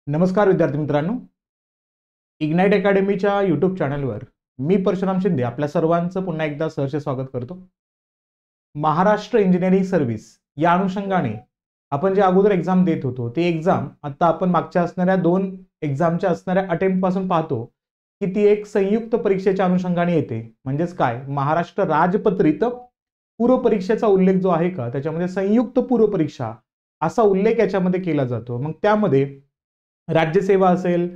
नमस्कार विद्यार्थी मित्रांनो, इग्नाइट अकॅडमीच्या यूट्यूब चॅनलवर मी परशुराम शिंदे आपल्या सर्वांचं पुन्हा एकदा सहर्ष स्वागत करतो। महाराष्ट्र इंजिनिअरिंग सर्व्हिस या अनुषंगाने आपण जे अगोदर एक्झाम देत होतो ते एक्झाम आता आपण मागच्या असणाऱ्या 2 एक्झामच्या असणाऱ्या अटेम्प्ट पासून पाहतो की ती एक संयुक्त परीक्षेच्या अनुषंगाने येते। म्हणजेच काय, महाराष्ट्र राजपत्रित पूर्व परीक्षेचा उल्लेख जो आहे का त्याच्यामध्ये संयुक्त पूर्व परीक्षा असा उल्लेख याच्यामध्ये केला जातो। मग त्यामध्ये राज्यसेवा असेल,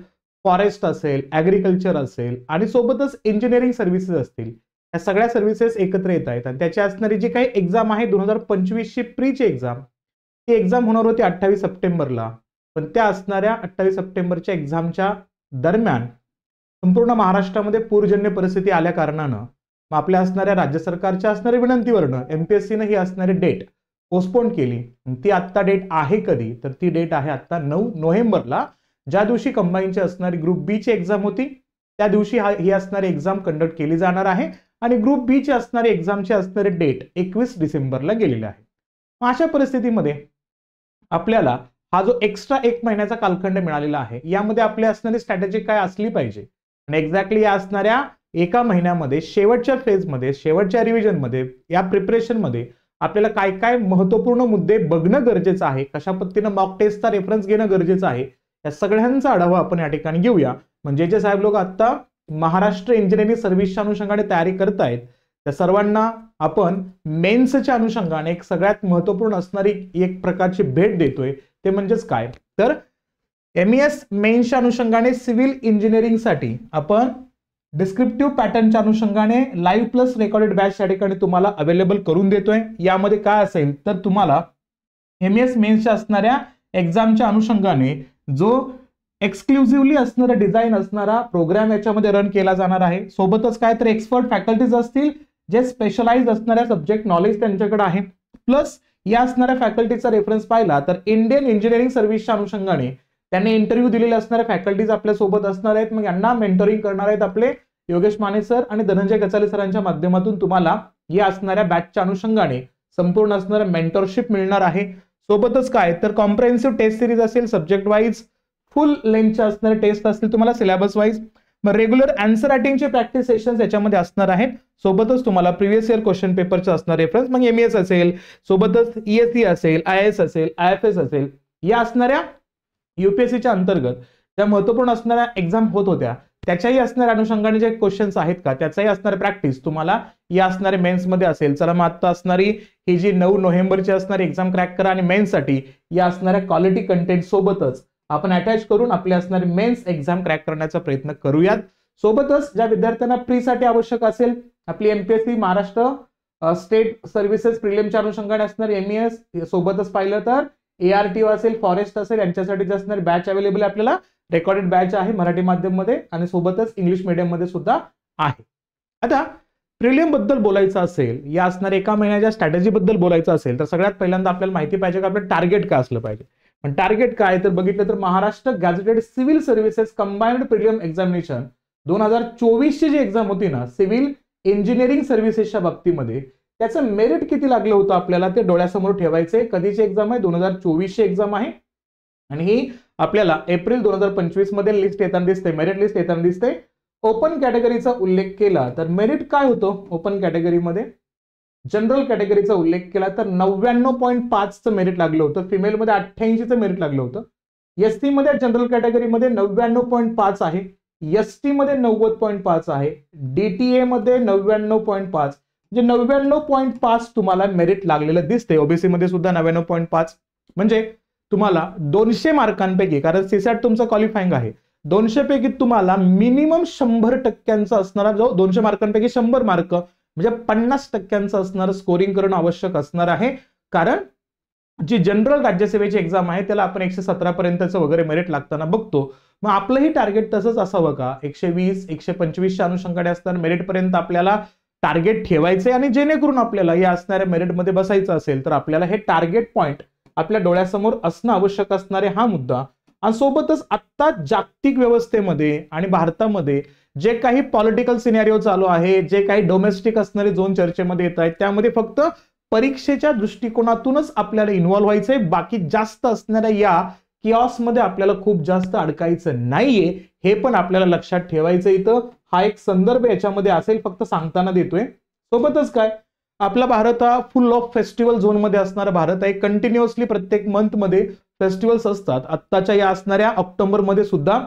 फॉरेस्ट असेल, ॲग्रिकल्चर असेल आणि सोबतच इंजिनिअरिंग सर्व्हिसेस असतील, या सगळ्या सर्व्हिसेस एकत्र येत आहेत आणि त्याची असणारी जी काही एक्झाम आहे 2025 ची प्रीची एक्झाम, ती एक्झाम होणार होती 28 सप्टेंबरला। पण त्या असणाऱ्या 28 सप्टेंबरच्या एक्झामच्या दरम्यान संपूर्ण महाराष्ट्रामध्ये पूरजन्य परिस्थिती आल्या कारणानं मग आपल्या असणाऱ्या राज्य सरकारच्या असणाऱ्या विनंतीवरनं एमपीएससीने ही असणारी डेट पोस्टपोन केली। ती आत्ता डेट आहे कधी, तर ती डेट आहे आत्ता 9 नोव्हेंबरला, ज्या दिवशी कंबाईनची असणारी ग्रुप बी ची एक्झाम होती त्या दिवशी ही असणारी एक्झाम कंडक्ट केली जाणार आहे आणि ग्रुप बी ची असणारी एक्झामची असणारी डेट 21 डिसेंबरला गेलेली आहे। अशा परिस्थितीमध्ये आपल्याला हा जो एक्स्ट्रा 1 महिन्याचा कालखंड मिळालेला आहे यामध्ये आपली असणारी स्ट्रॅटेजी काय असली पाहिजे आणि एक्झॅक्टली या असणाऱ्या 1 महिन्यामध्ये शेवटच्या फेजमध्ये, शेवटच्या रिव्हिजनमध्ये, या प्रिपरेशनमध्ये आपल्याला काय काय महत्त्वपूर्ण मुद्दे बघणं गरजेचं आहे, कशा पद्धतीने मॉक टेस्टचा रेफरन्स घेणं गरजेचं आहे, या सगळ्यांचा आढावा आपण या ठिकाणी घेऊया। म्हणजे जे साहेब लोक आता महाराष्ट्र इंजिनिअरिंग सर्व्हिसच्या अनुषंगाने तयारी करतायत त्या सर्वांना आपण मेन्सच्या अनुषंगाने एक सगळ्यात महत्त्वपूर्ण असणारी एक प्रकारची भेट देतोय। ते म्हणजेच काय, तर एमईएस मेन्सच्या अनुषंगाने सिव्हिल इंजिनिअरिंगसाठी आपण डिस्क्रिप्टिव्ह पॅटर्नच्या अनुषंगाने लाईव्ह प्लस रेकॉर्डेड बॅच या ठिकाणी तुम्हाला अवेलेबल करून देतोय। यामध्ये काय असेल तर तुम्हाला एमईएस मेन्सच्या असणाऱ्या एक्झामच्या अनुषंगाने जो एक्सक्लुझिव्हली असणारा डिझाईन असणारा प्रोग्राम याच्यामध्ये रन केला जाणार आहे। सोबतच काय तर एक्सपर्ट फॅकल्टीज असतील जे स्पेशलाइज असणाऱ्या सब्जेक्ट नॉलेज त्यांच्याकडे आहे, प्लस या असणाऱ्या फॅकल्टीचा रेफरन्स पाहिला तर इंडियन इंजिनिअरिंग सर्व्हिसच्या अनुषंगाने त्यांनी इंटरव्ह्यू दिलेले असणारे फॅकल्टीज आपल्या सोबत असणार आहेत। मग यांना मेंटरिंग करणार आहेत आपले योगेश माने सर आणि धनंजय गचाले सरांच्या माध्यमातून तुम्हाला या असणाऱ्या बॅचच्या अनुषंगाने संपूर्ण असणारे मेंटरशिप मिळणार आहे। सोबतच काय तर कॉम्प्रिहेन्सिव्ह टेस्ट सिरीज असेल, सब्जेक्ट वाईज फुल लेंथच्या असणारे टेस्ट असतील तुम्हाला सिलेबस वाईज, मग रेग्युलर आन्सर रायटिंगचे प्रॅक्टिस सेशन्स याच्यामध्ये असणार आहेत। सोबतच तुम्हाला प्रिव्हियस इयर क्वेश्चन पेपरचे असणार रेफरन्स, मग एमईएस असेल, सोबतच ईएससी असेल, आयएएस असेल, आयएफएस असेल, या असणाऱ्या यूपीएससीच्या अंतर्गत ज्या महत्त्वपूर्ण असणाऱ्या एक्झाम होत होत्या त्याच्याही असणाऱ्या अनुषंगाने जे क्वेश्चन्स आहेत का त्याचाही असणारे प्रॅक्टिस तुम्हाला या असणारे मेन्स मध्ये असेल। चला मग आता असणारी ही जी 9 नोव्हेंबरची असणारी एक्झाम क्रॅक करा आणि मेन्ससाठी या असणाऱ्या क्वालिटी कंटेंट सोबतच आपण अटॅच करून आपली असणारी मेन्स एक्झाम क्रॅक करण्याचा प्रयत्न करूयात। सोबतच ज्या विद्यार्थ्यांना प्रीसाठी आवश्यक असेल आपली एमपीएससी महाराष्ट्र स्टेट सर्व्हिसेस प्रिलिमच्या अनुषंगाने असणार एमईएस, सोबतच पाहिलं तर एआरटीओ असेल, फॉरेस्ट असेल, यांच्यासाठी जे असणारी बॅच अवेलेबल आहे आपल्याला रेकॉर्डेड बॅच आहे मराठी माध्यम मध्ये आणि सोबतच इंग्लिश मीडियम मध्ये सुद्धा आहे। आता प्रिलिम बद्दल बोलायचं असेल, या असणाऱ्या 1 महिन्याच्या स्ट्रॅटेजी बद्दल बोलायचं असेल तर सगळ्यात पहिल्यांदा आपल्याला माहिती पाहिजे की आपलं टार्गेट काय असलं पाहिजे। पण टार्गेट काय तर बघितलं तर Maharashtra gazetted civil services combined prelim examination 2024 ची जी एक्झाम होती ना सिव्हिल इंजिनिअरिंग सर्व्हिसेसच्या बाबतीमध्ये, त्याचं मेरिट किती लागलं होतं आपल्याला ते डोळ्यासमोर ठेवायचे। कधीची एक्झाम आहे, 2024 ची एक्झाम आहे आणि ही आपल्याला एप्रिल 2025 मध्ये लिस्ट येताना दिसते, मेरिट लिस्ट येताना दिसते। ओपन कॅटेगरीचा उल्लेख केला तर मेरिट काय होतं ओपन कॅटेगरीमध्ये, जनरल कॅटेगरीचा उल्लेख केला तर 99.5 चं मेरिट लागलं होतं, फिमेल मध्ये 88 चं मेरिट लागलं होतं, एसटी मध्ये जनरल कॅटेगरीमध्ये 99.5 आहे, एसटी मध्ये 90.5 आहे, डीटीए मध्ये 99.5, म्हणजे 99.5 तुम्हाला मेरिट लागलेलं दिसते। ओबीसी मध्ये सुद्धा 99.5, म्हणजे तुम्हाला 200 मार्कांपैकी, कारण सीसॅट तुमचं क्वालिफाईंग आहे, 200 पैकी तुम्हाला मिनिमम 100% असणारा जो 200 मार्कांपैकी 100 मार्क म्हणजे 50% असणारं स्कोरिंग करणं आवश्यक असणार आहे। कारण जी जनरल राज्यसेवेची एक्झाम आहे त्याला आपण 117 पर्यंतचं वगैरे मेरिट लागताना बघतो। मग आपलंही टार्गेट तसंच असावं का, 120 125 च्या अनुषंगाने असणाऱ्या मेरिट पर्यंत आपल्याला टार्गेट ठेवायचे आणि जेणेकरून आपल्याला या असणाऱ्या मेरिटमध्ये बसायचं असेल तर आपल्याला हे टार्गेट पॉइंट आपल्या डोळ्यासमोर असणं आवश्यक असणारे हा मुद्दा। आणि सोबतच आता जागतिक व्यवस्थेमध्ये आणि भारतामध्ये जे काही पॉलिटिकल सिनेरिओ चालू आहे, जे काही डोमेस्टिक असणारे झोन चर्चेमध्ये येत आहेत, त्यामध्ये फक्त परीक्षेच्या दृष्टिकोनातूनच आपल्याला इन्व्हॉल्व व्हायचंय, बाकी जास्त असणाऱ्या या किऑस मध्ये आपल्याला खूप जास्त अडकायचं नाहीये, हे पण आपल्याला लक्षात ठेवायचं. इथं हा एक संदर्भ याच्यामध्ये असेल, फक्त सांगताना देतोय. सोबतच काय, आपला भारत हा फुल ऑफ फेस्टिवल झोन मध्ये असणारा भारत आहे. कंटिन्युअसली प्रत्येक मंथ मध्ये फेस्टिवल्स असतात. आत्ताच्या या असणाऱ्या ऑक्टोबर मध्ये सुद्धा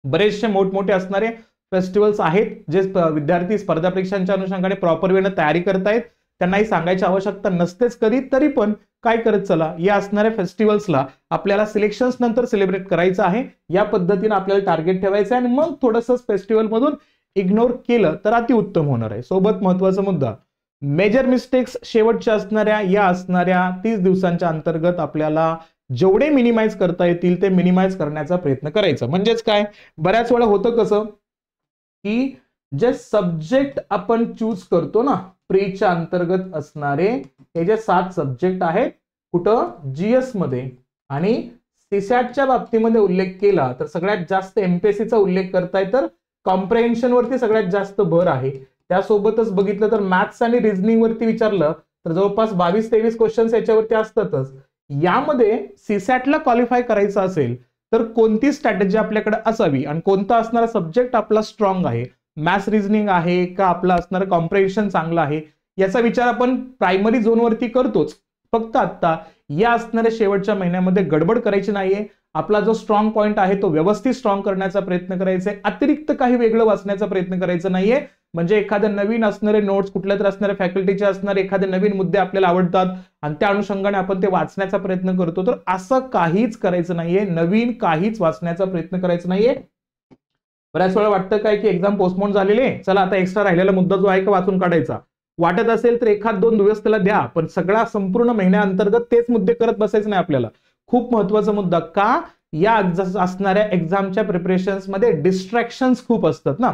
बरेचसे मोठमोठे असणारे फेस्टिवल्स आहेत, जे विद्यार्थी स्पर्धा परीक्षांच्या अनुषंगाने प्रॉपर वेने तयारी करतायत. त्यांनाही सांगायची आवश्यकता नसतेच कधी, तरी पण काय करत चला, या असणाऱ्या फेस्टिवल्सला आपल्याला सिलेक्शन्स नंतर सेलिब्रेट करायचं आहे. या पद्धतीने आपल्याला टार्गेट ठेवायचं आहे आणि मग थोडंसं फेस्टिवल मधून इग्नोर केलं तर अतिउत्तम होणार आहे. सोबत महत्वाचा मुद्दा, मेजर मिस्टेक्स शेवटच्या असणाऱ्या या असणाऱ्या 30 दिवसांच्या अंतर्गत आपल्याला जेवढे मिनिमाइज करता येतील ते मिनिमाइज करण्याचा प्रयत्न करायचा. म्हणजेच काय, बऱ्याच वेळा होतं कसं की जे सब्जेक्ट आपण चूज करतो ना प्रीच्या अंतर्गत असणारे, हे जे 7 सब्जेक्ट आहेत कुठं जीएस मध्ये, आणि सीसॅटच्या बाबतीमध्ये उल्लेख केला तर सगळ्यात जास्त एमपीएससीचा उल्लेख करताय तर कॉम्प्रेहेन्शन वरती सगळ्यात जास्त भर आहे. त्यासोबतच बघितलं तर मॅथ्स आणि रिझनिंग वरती विचारलं तर जवळपास 22-23 क्वेश्चन्स याच्यावरती असतातच. यामध्ये सीसॅटला क्वालिफाय करायचं असेल तर कोणती स्ट्रॅटेजी आपल्याकडे असावी आणि कोणता असणारा सब्जेक्ट आपला स्ट्रॉंग आहे, मॅथ्स रिझनिंग आहे का आपला असणारा कॉम्प्रेहेन्शन चांगला आहे, याचा विचार आपण प्रायमरी झोनवरती करतोच. फक्त आता या असणाऱ्या शेवटच्या महिन्यामध्ये गडबड करायची नाहीये. आपला जो स्ट्रॉंग पॉइंट आहे तो व्यवस्थित स्ट्रॉंग करण्याचा प्रयत्न करायचा आहे. अतिरिक्त काही वेगळं वाचण्याचा प्रयत्न करायचा नाहीये. म्हणजे एखाद्या नवीन असणारे नोट्स, कुठल्या तर असणाऱ्या फॅकल्टीचे असणारे एखादे नवीन मुद्दे आपल्याला आवडतात आणि त्या अनुषंगाने आपण ते वाचण्याचा प्रयत्न करतो, तर असं काहीच करायचं नाहीये. नवीन काहीच वाचण्याचा प्रयत्न करायचा नाहीये. बऱ्याच वेळा वाटतं काय की एक्झाम पोस्टपोन झालेले, चला आता एक्स्ट्रा राहिलेला मुद्दा जो आहे का वाचून काढायचा. वाटत असेल तर 1-2 दिवस त्याला द्या, पण सगळा संपूर्ण महिन्याअंतर्गत तेच मुद्दे करत बसायचं नाही आपल्याला. खूप महत्वाचा मुद्दा, का या असणाऱ्या एक्झामच्या प्रिपरेशन्स मध्ये डिस्ट्रॅक्शन्स खूप असतात ना.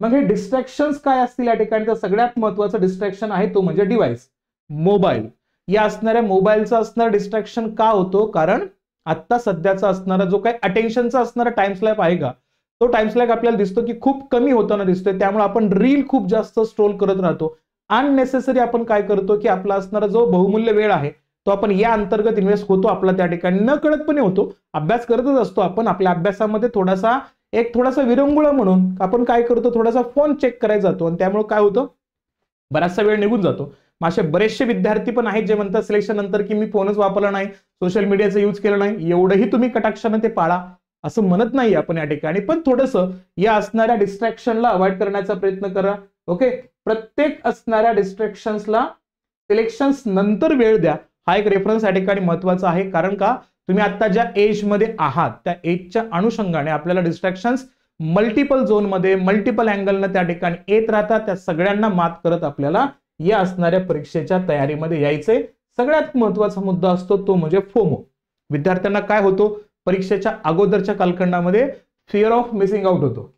मग हे डिस्ट्रॅक्शन्स काय असतील या ठिकाणी, तर सगळ्यात महत्वाचं डिस्ट्रॅक्शन आहे तो म्हणजे डिव्हाइस, मोबाईल. या असणाऱ्या मोबाईलचा असणारा डिस्ट्रॅक्शन का होतो, कारण आता सध्याचा असणारा जो काही अटेन्शनचा असणारा टाइम स्लॅप आहे का, तो टाइम स्लॅप आपल्याला दिसतो की खूप कमी होताना दिसतोय. त्यामुळे आपण रील खूप जास्त स्क्रोल करत राहतो. अननेसेसरी आपण काय करतो की आपला असणारा जो बहुमूल्य वेळ आहे तो आपण या अंतर्गत इन्व्हेस्ट होतो आपला, त्या ठिकाणी न कळतपणे होतो. अभ्यास करतच असतो आपण, आपल्या अभ्यासामध्ये थोडासा विरंगुळा म्हणून आपण काय करतो, थोडासा फोन चेक करायला जातो आणि त्यामुळे काय होतं, बराचसा वेळ निघून जातो. असे बरेचसे विद्यार्थी पण आहेत जे म्हणतात सिलेक्शन नंतर की मी फोनच वापरला नाही, सोशल मीडियाचा यूज केला नाही. एवढंही तुम्ही कटाक्षाने ते पाळा असं म्हणत नाही आपण या ठिकाणी, पण थोडंसं या असणाऱ्या डिस्ट्रॅक्शनला अवॉइड करण्याचा प्रयत्न करा. ओके, प्रत्येक असणाऱ्या डिस्ट्रॅक्शन्सला सिलेक्शन्स नंतर वेळ द्या. हा एक रेफरन्स या ठिकाणी महत्वाचा आहे. कारण का, तुम्ही आता ज्या एज मध्ये आहात त्या एजच्या अनुषंगाने आपल्याला डिस्ट्रॅक्शन्स मल्टिपल झोन मध्ये मल्टिपल अँगलनं त्या ठिकाणी येत राहतात. त्या सगळ्यांना मात करत आपल्याला या असणाऱ्या परीक्षेच्या तयारीमध्ये यायचंय. सगळ्यात महत्वाचा मुद्दा असतो तो म्हणजे फोमो. विद्यार्थ्यांना काय होतो, परीक्षेच्या अगोदरच्या कालखंडामध्ये फिअर ऑफ मिसिंग आउट होतो.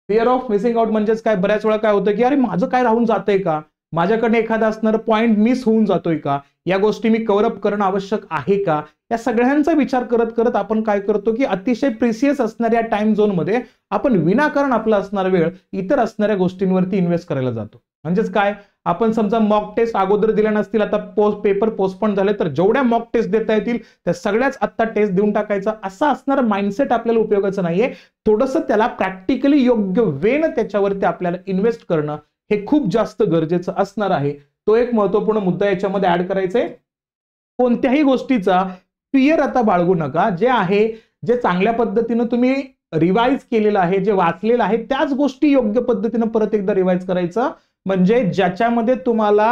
फिअर ऑफ मिसिंग आउट म्हणजेच काय, बऱ्याच वेळा काय होतं की अरे माझं काय राहून जातंय का, माझ्याकडे एखादा असणारा पॉइंट मिस होऊन जातोय का, या गोष्टी मी कव्हर अप करणं आवश्यक आहे का, या सगळ्यांचा विचार करत करत आपण काय करतो की अतिशय प्रिसियस असणाऱ्या टाइम झोन मध्ये आपण विनाकारण आपला असणारा वेळ इतर असणाऱ्या गोष्टींवरती इन्व्हेस्ट करायला जातो. म्हणजेच काय, आपण समजा मॉक टेस्ट अगोदर दिल्या नसतील, आता पेपर पोस्टपोन झाले, तर जेवढ्या मॉक टेस्ट देता येतील त्या सगळ्याच आता टेस्ट देऊन टाकायचा, असा असणारा माइंडसेट आपल्याला उपयोगाचं नाहीये. थोडंसं त्याला प्रॅक्टिकली योग्य वेनं त्याच्यावरती आपल्याला इन्व्हेस्ट करणं हे खूप जास्त गरजेचं असणार आहे. तो एक महत्वपूर्ण मुद्दा याच्यामध्ये ऍड करायचा आहे. कोणत्याही गोष्टीचा फिअर आता बाळगू नका. जे आहे, जे चांगल्या पद्धतीनं तुम्ही रिवाइज केलेलं आहे, जे वाचलेलं आहे, त्याच गोष्टी योग्य पद्धतीनं परत एकदा रिवाइज करायचं. म्हणजे ज्याच्यामध्ये तुम्हाला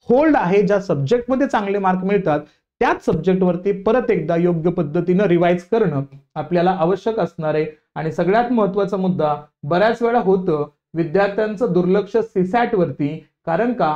होल्ड आहे, ज्या सब्जेक्टमध्ये चांगले मार्क मिळतात त्याच सब्जेक्टवरती परत एकदा योग्य पद्धतीनं रिवाइज करणं आपल्याला आवश्यक असणार आहे. आणि सगळ्यात महत्वाचा मुद्दा, बऱ्याच वेळा होतं विद्यार्थ्यांचं दुर्लक्ष सीसॅट वरती. कारण का,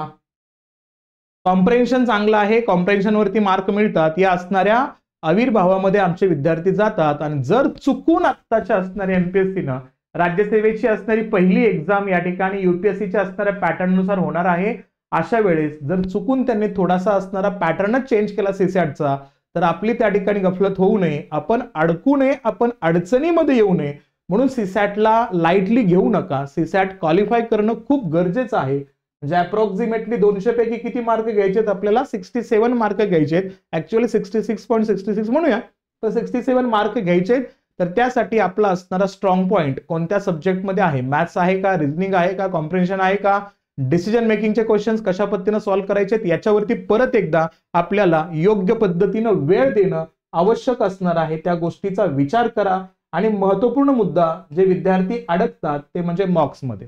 कॉम्प्रेहेन्शन चांगलं आहे, कॉम्प्रेहेन्शन वरती मार्क मिळतात, या असणाऱ्या आविर्भावामध्ये आमचे विद्यार्थी जातात आणि जर चुकून आत्ताच्या असणाऱ्या एमपीएससीनं राज्यसेवेची असणारी पहिली एक्झाम या ठिकाणी युपीएससीच्या असणाऱ्या पॅटर्न नुसार होणार आहे, अशा वेळेस जर चुकून त्यांनी थोडासा असणारा पॅटर्नच चेंज केला सीसॅटचा, तर आपली त्या ठिकाणी गफलत होऊ नये, आपण अडकू नये, आपण अडचणीमध्ये येऊ नये. म्हणून सीसॅटला लाईटली घेऊ नका. सीसॅट क्वालिफाय करणं खूप गरजेचं आहे. म्हणजे अप्रॉक्सिमेटली 200 पैकी किती मार्क घ्यायचेत आपल्याला, 67 मार्क घ्यायचेत. ऍक्च्युअली 66.66 म्हणूया, तर 67 मार्क घ्यायचे. तर त्यासाठी आपला असणारा स्ट्रॉंग पॉइंट कोणत्या सब्जेक्टमध्ये आहे, मॅथ्स आहे का, रिझनिंग आहे का, कॉम्प्रिहेन्शन आहे का, डिसिजन मेकिंगचे क्वेश्चन्स कशा पद्धतीने सॉल्व्ह करायचे याच्यावरती परत एकदा आपल्याला योग्य पद्धतीनं वेळ देणं आवश्यक असणार आहे. त्या गोष्टीचा विचार करा. आणि महत्वपूर्ण मुद्दा जे विद्यार्थी अडकतात ते म्हणजे मॉक्स मध्ये.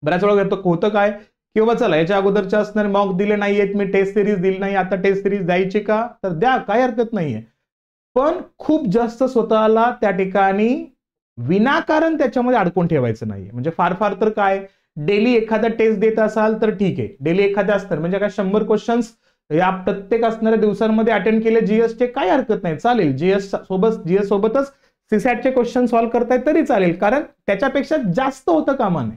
बऱ्याच वेळा होतं काय, किंवा चला याच्या अगोदरच्या असणारे मॉक दिले नाहीयेत, मी टेस्ट सिरीज दिली नाही, आता टेस्ट सिरीज द्यायची का, तर द्या, काय हरकत नाहीये. पण खूप जास्त स्वतःला त्या ठिकाणी विनाकारण त्याच्यामध्ये अडकून ठेवायचं नाहीये. म्हणजे फार फार तर काय, डेली एखादा टेस्ट देत असाल तर ठीक आहे, डेली एखाद्या असतात म्हणजे काय 100 क्वेश्चन्स या प्रत्येक असणाऱ्या दिवसांमध्ये अटेंड केले जीएसचे, काय हरकत नाही, चालेल. जीएस सोबतच सीसॅटचे क्वेश्चन सॉल्व्ह करताय तरी चालेल, कारण त्याच्यापेक्षा जास्त होतं कामा नये.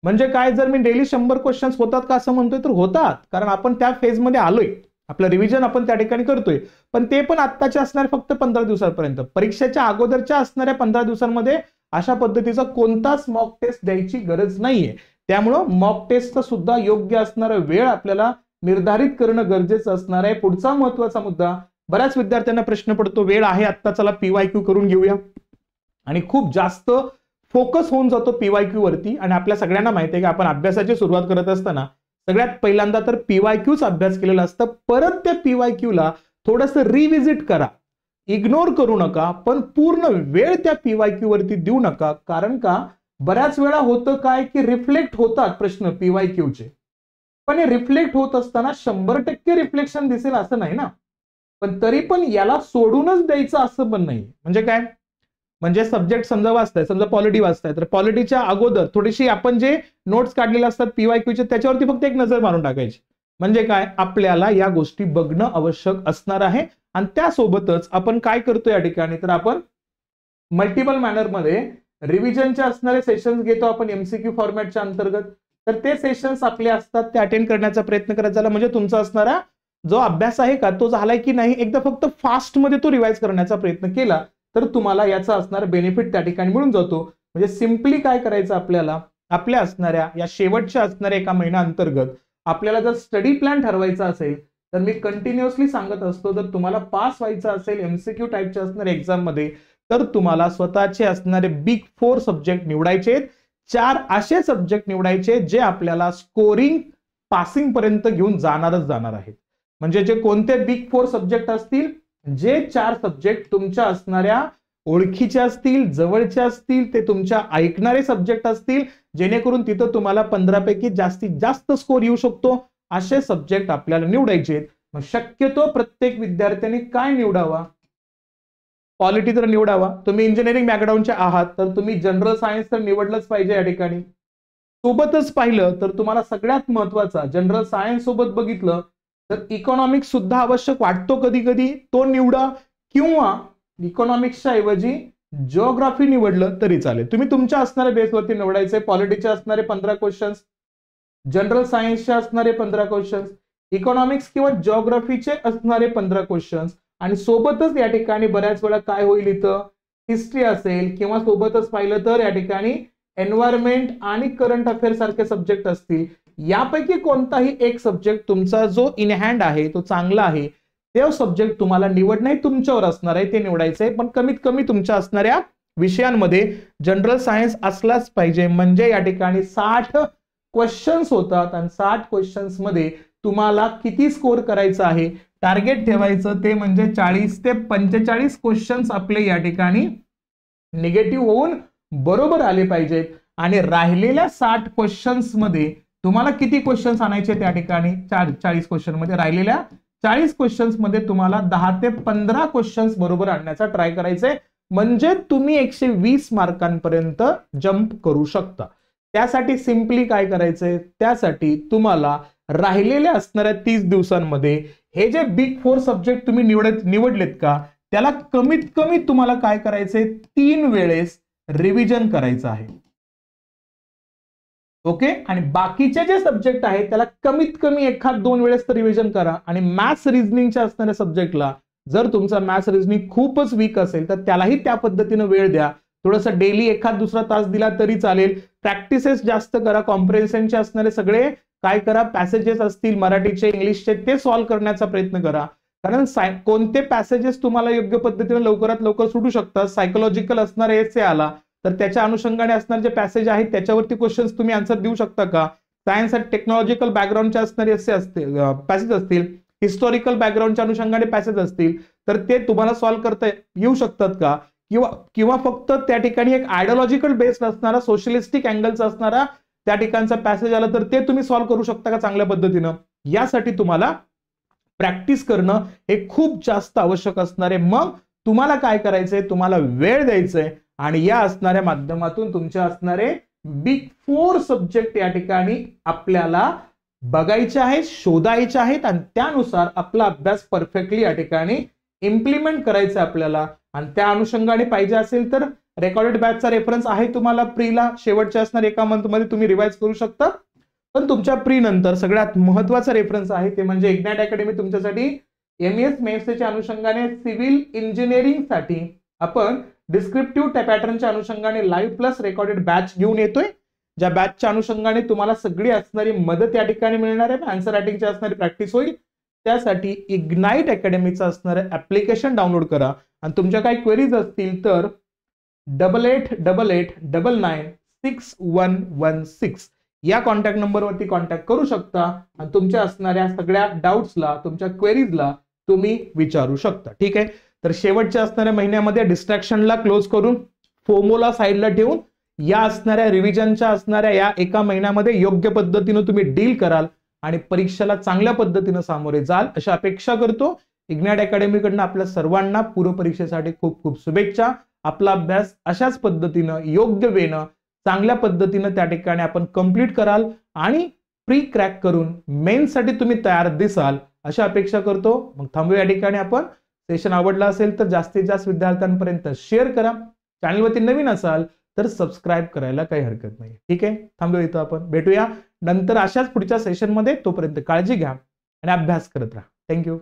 म्हणजे काय, जर मी डेली 100 क्वेश्चन्स होतात का असं म्हणतोय तर होतात, कारण आपण त्या फेजमध्ये आलोय, आपलं रिव्हिजन आपण त्या ठिकाणी करतोय. पण ते पण आत्ताचे असणार फक्त 15 दिवसांपर्यंत. परीक्षेच्या अगोदरच्या असणाऱ्या 15 दिवसांमध्ये अशा पद्धतीचा कोणताच मॉक टेस्ट द्यायची गरज नाहीये. त्यामुळं मॉक टेस्टचा सुद्धा योग्य असणारा वेळ आपल्याला निर्धारित करणं गरजेचं असणार आहे. पुढचा महत्वाचा मुद्दा, बऱ्याच विद्यार्थ्यांना प्रश्न पडतो, वेळ आहे आत्ता, चला पीवायक्यू करून घेऊया. आणि खूप जास्त फोकस होऊन जातो पीवायक्यू वरती. आणि आपल्या सगळ्यांना माहिती आहे की आपण अभ्यासाची सुरुवात करत असताना सगळ्यात पहिल्यांदा तर पीवायक्यूच अभ्यास केलेला असतं. परत त्या पीवायक्यूला थोडंसं रिव्हिजिट करा, इग्नोर करू नका, पण पूर्ण वेळ त्या पीवायक्यू वरती देऊ नका. कारण का, बऱ्याच वेळा होतं काय की रिफ्लेक्ट होतात प्रश्न पीवायक्यूचे, पण हे रिफ्लेक्ट होत असताना 100% रिफ्लेक्शन दिसेल असं नाही ना. पण तरी पण याला सोडूनच द्यायचं असं पण नाही. म्हणजे काय, म्हणजे सब्जेक्ट समजा वाचताय, समजा पॉलिटी वाचताय, तर पॉलिटीच्या अगोदर थोडीशी आपण जे नोट्स काढलेले असतात पीवायक्यूचे त्याच्यावरती फक्त एक नजर मारून टाकायची. म्हणजे काय, आपल्याला या गोष्टी बघणं आवश्यक असणार आहे. आणि त्यासोबतच आपण काय करतो या ठिकाणी, तर आपण मल्टिपल मॅनर मध्ये रिव्हिजनचे असणारे सेशन्स घेतो आपण एमसीक्यू फॉर्मॅटच्या अंतर्गत. तर ते सेशन्स आपले असतात ते अटेंड करण्याचा प्रयत्न करत झाला, म्हणजे तुमचा असणारा जो अभ्यास आहे का तो झालाय की नाही, एकदा फक्त फास्ट मध्ये तो रिवाइज करण्याचा प्रयत्न केला तर तुम्हाला याचा असणारा बेनिफिट त्या ठिकाणी मिळून जातो. म्हणजे सिम्पली काय करायचं, आपल्याला आपल्या असणाऱ्या या शेवटच्या असणाऱ्या एका महिना अंतर्गत आपल्याला जर स्टडी प्लॅन ठरवायचा असेल तर मी कंटिन्युअसली सांगत असतो, जर तुम्हाला पास व्हायचं असेल एमसीक्यू टाईपच्या असणाऱ्या एक्झाम मध्ये तर तुम्हाला स्वतःचे असणारे बिग 4 सब्जेक्ट निवडायचे. 4 असे सब्जेक्ट निवडायचे जे आपल्याला स्कोरिंग पासिंग पर्यंत घेऊन जाणार आहेत. म्हणजे जे कोणते बिग 4 सब्जेक्ट असतील, जे 4 सब्जेक्ट तुमच्या असणाऱ्या ओळखीचे असतील, जवळचे असतील, ते तुमच्या ऐकणारे सब्जेक्ट असतील, जेणेकरून तिथं तुम्हाला 15 पैकी जास्तीत जास्त स्कोर येऊ शकतो, असे सब्जेक्ट आपल्याला निवडायचे. मग शक्यतो प्रत्येक विद्यार्थ्यांनी काय निवडावा, पॉलिटी तर निवडावा. तुम्ही इंजिनिअरिंग बॅकग्राऊंडचे आहात तर तुम्ही जनरल सायन्स तर निवडलंच पाहिजे या ठिकाणी. सोबतच पाहिलं तर तुम्हाला सगळ्यात महत्वाचा, जनरल सायन्स सोबत बघितलं तर इकॉनॉमिक्स सुद्धा आवश्यक वाटतो कधी कधी, तो निवडा. किंवा इकॉनॉमिक्सच्या ऐवजी जिओग्राफी निवडलं तरी चालेल. तुम्ही तुमच्या असणाऱ्या बेसवरती निवडायचे. पॉलिटीचे असणारे 15 क्वेश्चन्स, जनरल सायन्सचे असणारे 15 क्वेश्चन्स, इकॉनॉमिक्स किंवा जिओग्राफीचे असणारे 15 क्वेश्चन्स. आणि सोबतच या ठिकाणी बऱ्याच वेळा काय होईल, इथं हिस्ट्री असेल किंवा सोबतच पाहिलं तर या ठिकाणी एन्व्हायरमेंट आणि करंट अफेअर सारखे सब्जेक्ट असतील. यापैकी कोणताही एक सब्जेक्ट तुमचा जो इन हँड आहे तो चांगला आहे, ते सब्जेक्ट तुम्हाला निवडणे तुमच्यावर असणार आहे, ते निवडायचंय. पण कमीत कमी तुमच्या असणाऱ्या विषयांमध्ये जनरल सायन्स असलाच पाहिजे. म्हणजे या ठिकाणी 60 क्वेश्चन्स होतात आणि 60 क्वेश्चन्स मध्ये तुम्हाला किती स्कोर करायचं आहे, टार्गेट ठेवायचं ते म्हणजे 40 ते 45 क्वेश्चन्स आपले या ठिकाणी निगेटिव्ह होऊन बरोबर आले पाहिजेत. आणि राहिलेल्या 60 क्वेश्चन्स मध्ये तुम्हाला किती क्वेश्चन्स आणायचे, त्या ठिकाणी 40 क्वेश्चन मध्ये राहिलेल्या 40 क्वेश्चन्स मध्ये तुम्हाला 10 ते 15 क्वेश्चन्स बरोबर आणण्याचा ट्राय करायचंय. म्हणजे तुम्ही 120 मार्कांपर्यंत जंप करू शकता. त्यासाठी सिम्पली काय करायचंय, त्यासाठी तुम्हाला राहिलेल्या असणाऱ्या 30 दिवसांमध्ये हे जे बिग 4 सब्जेक्ट तुम्ही निवडलेत का, त्याला कमीत कमी तुम्हाला काय करायचंय, 3 वेळेस रिव्हिजन करायचं आहे. ओके. आणि बाकीचे जे सब्जेक्ट आहेत त्याला कमीत कमी 1-2 वेळेस तर रिव्हिजन करा. आणि मॅथ्स रिझनिंगच्या असणाऱ्या सब्जेक्टला जर तुमचा मॅथ्स रिझनिंग खूपच वीक असेल तर त्यालाही त्या पद्धतीने वेळ द्या. थोडंसं डेली 1-2 तास दिला तरी चालेल. प्रॅक्टिसेस जास्त करा. कॉम्प्रिहेन्शनचे असणारे सगळे काय करा, पॅसेजेस असतील मराठीचे इंग्लिशचे ते सॉल्व्ह करण्याचा प्रयत्न करा. कारण कोणते पॅसेजेस तुम्हाला योग्य पद्धतीने लवकरात लवकर सुटू शकतात. सायकोलॉजिकल असणारे एसे आला तर त्याच्या अनुषंगाने असणारे जे पॅसेज आहेत त्याच्यावरती क्वेश्चन्स तुम्ही आन्सर देऊ शकता का. सायन्स आणि टेक्नॉलॉजिकल बॅकग्राऊंडचे असणारे एसे असतील, पॅसेज असतील, हिस्टॉरिकल बॅकग्राऊंडच्या अनुषंगाने पॅसेज असतील तर ते तुम्हाला सॉल्व्ह करता येऊ शकतात का. किंवा फक्त त्या ठिकाणी एक आयडिओलॉजिकल बेस्ड असणारा, सोशलिस्टिक अँगलचा असणारा त्या ठिकाणचा पॅसेज आला तर ते तुम्ही सॉल्व्ह करू शकता का चांगल्या पद्धतीनं. यासाठी तुम्हाला प्रॅक्टिस करणं हे खूप जास्त आवश्यक असणार आहे. मग तुम्हाला काय करायचंय, तुम्हाला वेळ द्यायचंय आणि या असणाऱ्या माध्यमातून तुमचे असणारे बिग 4 सब्जेक्ट या ठिकाणी आपल्याला बघायचे आहेत, शोधायचे आहेत आणि त्यानुसार आपला अभ्यास परफेक्टली या ठिकाणी इम्प्लिमेंट करायचं आपल्याला. आणि त्या अनुषंगाने पाहिजे असेल तर रेकॉर्डेड बॅचचा रेफरन्स आहे तुम्हाला प्रीला, शेवटच्या असणाऱ्या एका मंथमध्ये तुम्ही रिवाइज करू शकता. पण तुमच्या प्री नंतर सगळ्यात महत्वाचा रेफरन्स आहे ते म्हणजे इग्नाइट अकॅडमी तुमच्यासाठी MES मेन्सच्या अनुषंगाने सिव्हिल इंजिनिअरिंग साठी आपण डिस्क्रिप्टिव्ह पॅटर्नच्या अनुषंगाने लाईव्ह प्लस रेकॉर्डेड बॅच घेऊन येतोय. ज्या बॅचच्या अनुषंगाने तुम्हाला सगळी असणारी मदत या ठिकाणी मिळणार आहे, आन्सर रायटिंगची असणारी प्रॅक्टिस होईल. त्यासाठी इग्नाइट अकॅडमीचं असणारं ऍप्लिकेशन डाउनलोड करा आणि तुमच्या काही क्वेरीज असतील तर 8888996116 या कॉन्टॅक्ट नंबरवरती कॉन्टॅक्ट करू शकता आणि तुमच्या असणाऱ्या सगळ्या डाऊट्सला, तुमच्या क्वेरीजला तुम्ही विचारू शकता. ठीक आहे. तर शेवटच्या असणाऱ्या महिन्यामध्ये डिस्ट्रॅक्शनला क्लोज करून, फोमोला साईडला ठेवून या असणाऱ्या रिव्हिजनच्या असणाऱ्या या एका महिन्यामध्ये योग्य पद्धतीने तुम्ही डील कराल आणि परीक्षेला चांगल्या पद्धतीने सामोरे जाल अशी अपेक्षा करतो. इग्नाइट अकॅडमीकडनं आपल्या सर्वांना पूर्व परीक्षेसाठी खूप खूप शुभेच्छा. आपला अभ्यास अशाच पद्धतीनं योग्य वेनं चांगल्या पद्धतीनं त्या ठिकाणी आपण कंप्लीट कराल आणि प्री क्रॅक करून मेन्ससाठी तुम्ही तयार दिसाल अशी अपेक्षा करतो. मग थांबूया या ठिकाणी आपण. सेशन आवडला असेल तर जास्तीत जास्त विद्यार्थ्यांपर्यंत शेअर करा. चॅनलवरती नवीन असाल तर सबस्क्राईब करायला काही हरकत नाही. ठीक आहे. थांबूया इथं, आपण भेटूया नंतर अशाच पुढच्या सेशनमध्ये. तोपर्यंत काळजी घ्या आणि अभ्यास करत राहा. थँक्यू.